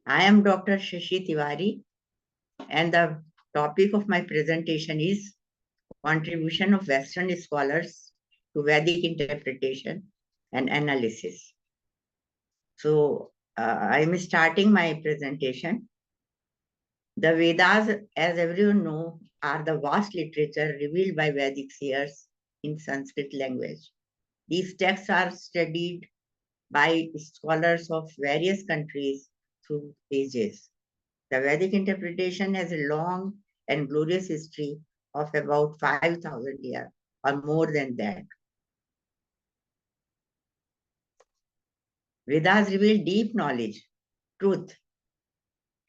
I am Dr. Shashi Tiwari, and the topic of my presentation is contribution of Western scholars to Vedic interpretation and analysis. So, I am starting my presentation. The Vedas, as everyone knows, are the vast literature revealed by Vedic seers in Sanskrit language. These texts are studied by scholars of various countries through ages. The Vedic interpretation has a long and glorious history of about 5,000 years or more than that. Vedas reveal deep knowledge, truth,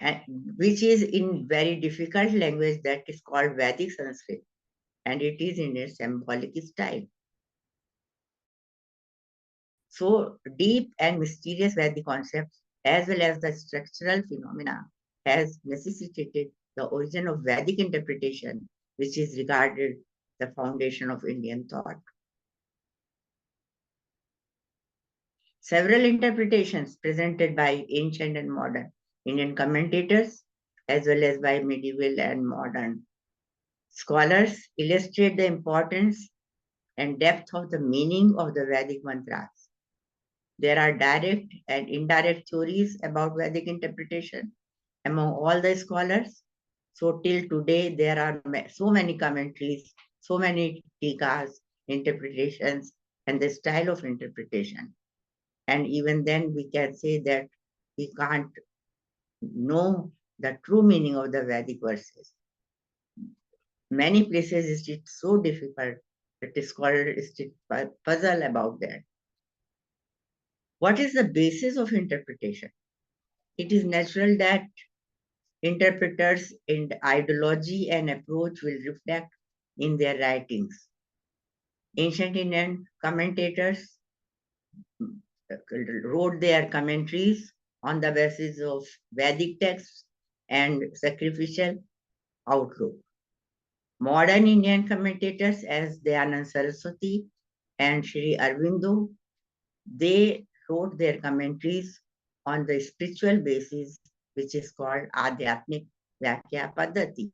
and, which is in very difficult language that is called Vedic Sanskrit, and it is in a symbolic style. So deep and mysterious Vedic concepts, as well as the structural phenomena, has necessitated the origin of Vedic interpretation, which is regarded the foundation of Indian thought. Several interpretations presented by ancient and modern Indian commentators, as well as by medieval and modern scholars, illustrate the importance and depth of the meaning of the Vedic mantras. There are direct and indirect theories about Vedic interpretation among all the scholars. So till today, there are so many commentaries, so many tikas, interpretations, and the style of interpretation. And even then, we can say that we can't know the true meaning of the Vedic verses. Many places it's so difficult that scholars still puzzle about that. What is the basis of interpretation? It is natural that interpreters in ideology and approach will reflect in their writings. Ancient Indian commentators wrote their commentaries on the basis of Vedic texts and sacrificial outlook. Modern Indian commentators as Dayanand Saraswati and Sri Aurobindo, they wrote their commentaries on the spiritual basis, which is called Adhyatmik Vyakya Paddhati.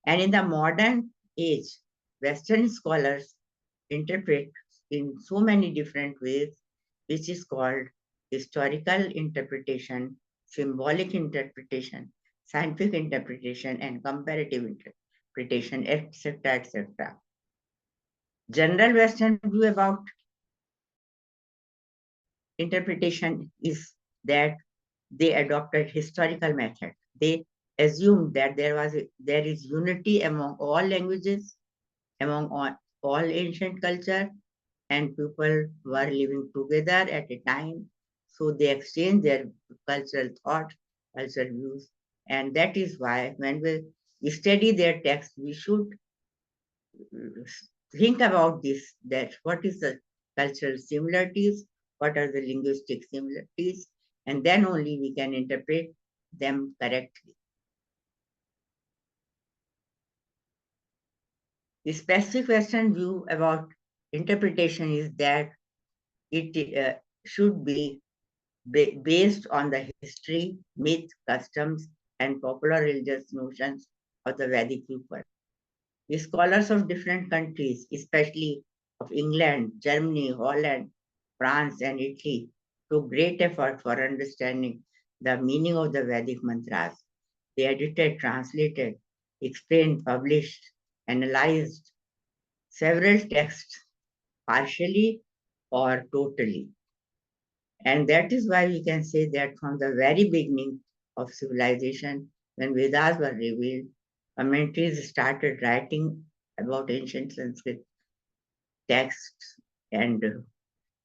And in the modern age, Western scholars interpret in so many different ways, which is called historical interpretation, symbolic interpretation, scientific interpretation, and comparative interpretation, etc., etc. General Western view about interpretation is that they adopted historical method. They assumed that there is unity among all languages, among all ancient culture, and people were living together at a time. So they exchange their cultural thought, cultural views. And that is why when we study their text, we should think about this, that what is the cultural similarities, what are the linguistic similarities, and then only we can interpret them correctly. The specific Western view about interpretation is that it should be based on the history, myth, customs, and popular religious notions of the Vedic people. The scholars of different countries, especially of England, Germany, Holland, France, and Italy, took great effort for understanding the meaning of the Vedic mantras. They edited, translated, explained, published, analyzed several texts, partially or totally. And that is why we can say that from the very beginning of civilization, when Vedas were revealed, commentaries started writing about ancient Sanskrit texts, and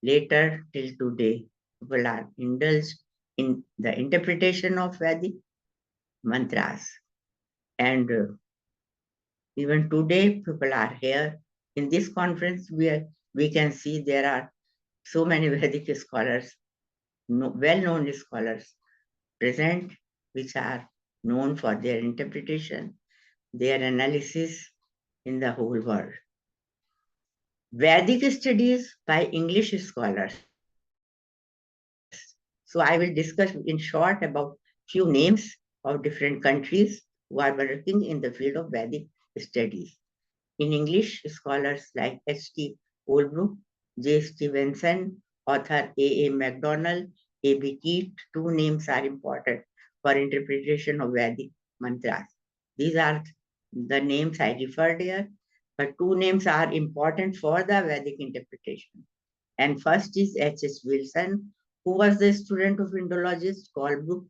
later till today, people are indulged in the interpretation of Vedic mantras. And even today, people are here. In this conference, we can see there are so many Vedic scholars, well-known scholars present, which are known for their interpretation, their analysis in the whole world. Vedic studies by English scholars So I will discuss in short about few names of different countries who are working in the field of Vedic studies. In English, scholars like H.T. Holbrook, J. Stevenson, author A. A. MacDonald, A. B. Keat, two names are important for interpretation of Vedic mantras. These are the names I referred here, but two names are important for the Vedic interpretation. And first is H.S. Wilson, who was the student of Indologist Holbrook,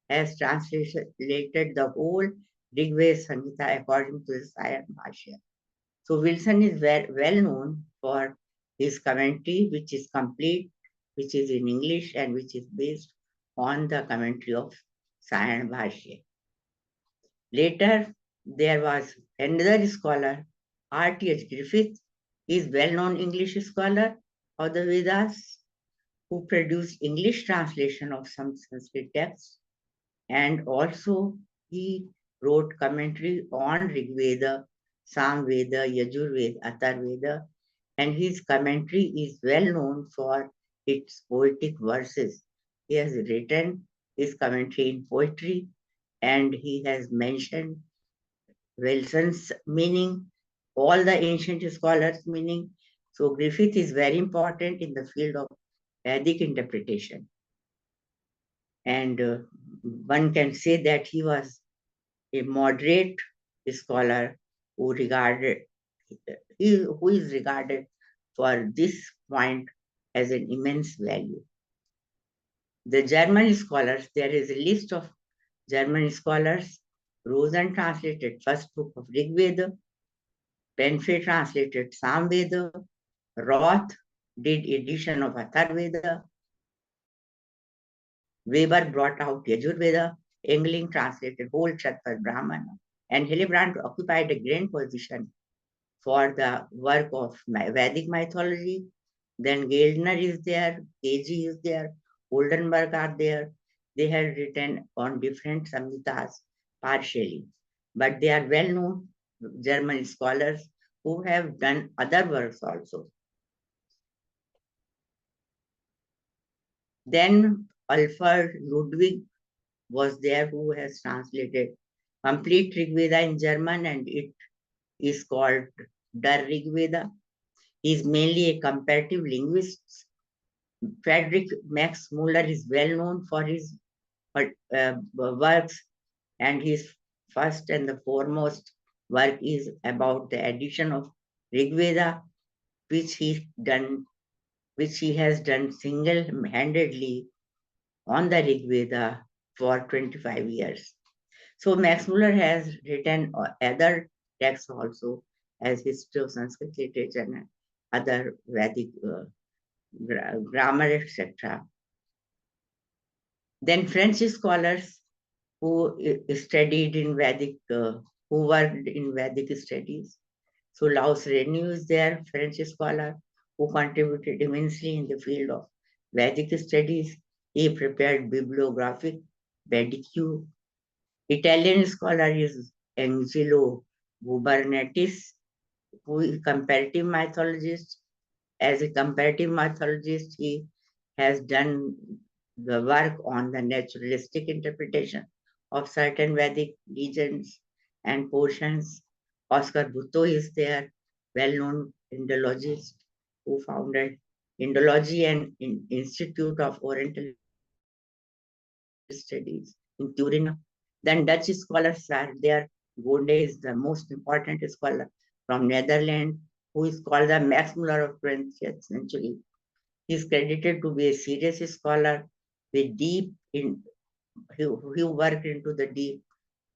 has translated the whole Rig Veda Samhita according to the Sayan Bhashya. So Wilson is well known for his commentary, which is complete, which is in English and which is based on the commentary of Sayan Bhashya. Later, there was another scholar, R.T.H. Griffith. He is well-known English scholar of the Vedas who produced English translation of some Sanskrit texts, and also he wrote commentary on Rig Veda, Sam Veda, Yajur Veda, Athar Veda, and his commentary is well known for its poetic verses. He has written his commentary in poetry, and he has mentioned Wilson's meaning, all the ancient scholars' meaning. So Griffith is very important in the field of Vedic interpretation. And one can say that he was a moderate scholar who who is regarded for this point as an immense value. The German scholars, there is a list of German scholars. Rosen translated first book of Rig Veda, Penfe translated Sam Veda, Roth did edition of Athar Veda, Weber brought out Yajur Veda, Engling translated whole Kshatriya Brahmana, and Hillebrand occupied a grand position for the work of Vedic mythology. Then Geldner is there, KG is there, Oldenburg are there. They have written on different samhitas partially, but they are well-known German scholars who have done other works also. Then Alfred Ludwig was there who has translated complete Rig Veda in German, and it is called Der Rig Veda. He is mainly a comparative linguist. Friedrich Max Muller is well known for his works, and his first and the foremost work is about the edition of Rig Veda, which he has done single-handedly on the Rig Veda for 25 years. So Max Muller has written other texts also, as History of Sanskrit Literature and other Vedic grammar, etc. Then French scholars who studied in Vedic, who worked in Vedic studies. So Laus Renou is there, French scholar who contributed immensely in the field of Vedic studies. He prepared bibliographic Vedic. Italian scholar is Angelo Gubernatis, who is comparative mythologist. As a comparative mythologist, he has done the work on the naturalistic interpretation of certain Vedic legends and portions. Oscar Butto is there, well-known Indologist who founded Indology and Institute of Oriental Studies in Turin. Then Dutch scholars are there. Gonde is the most important scholar from Netherlands, who is called the Max Muller of 20th century. He is credited to be a serious scholar with he worked into the deep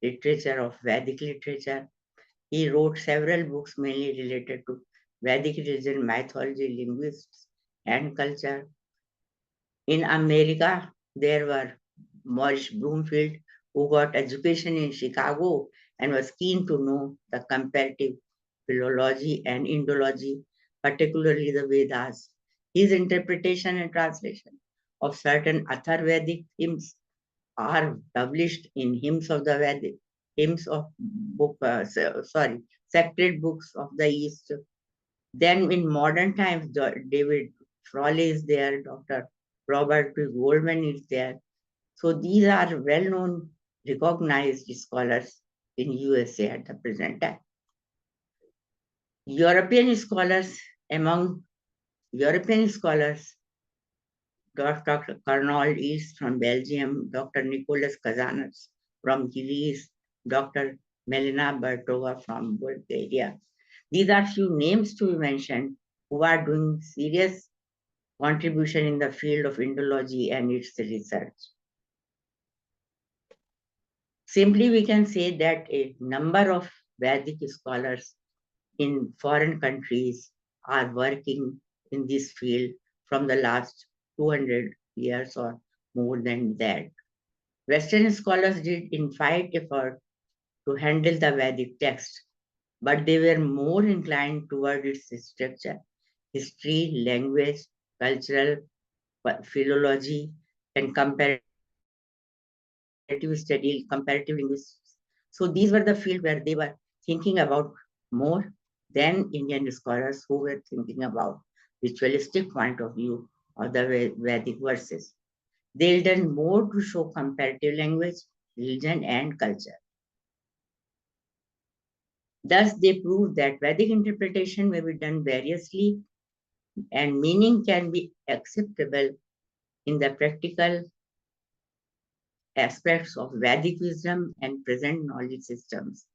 literature of Vedic literature. He wrote several books mainly related to Vedic religion, mythology, linguistics, and culture. In America, there were Morris Broomfield, who got education in Chicago and was keen to know the comparative philology and Indology, particularly the Vedas. His interpretation and translation of certain Atharvedic hymns are published in Hymns of the Vedic, Hymns of Sacred Books of the East. Then in modern times, David Frawley is there, Dr. Robert P. Goldman is there. So these are well-known, recognized scholars in USA at the present time. European scholars, among European scholars, Dr. Carnold is from Belgium, Dr. Nicholas Kazanas from Greece, Dr. Melina Bertova from Bulgaria. These are few names to be mentioned who are doing serious contribution in the field of Indology and its research. Simply, we can say that a number of Vedic scholars in foreign countries are working in this field from the last 200 years or more than that. Western scholars did infinite effort to handle the Vedic text, but they were more inclined toward its structure, history, language, cultural, philology, and comparative study, comparative linguistics. So these were the field where they were thinking about more than Indian scholars who were thinking about ritualistic point of view of the Vedic verses. They done more to show comparative language, religion, and culture. Thus, they prove that Vedic interpretation may be done variously and meaning can be acceptable in the practical aspects of Vedic wisdom and present knowledge systems.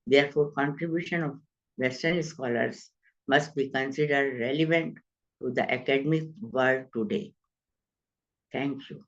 Therefore, contribution of Western scholars must be considered relevant to the academic world today. Thank you.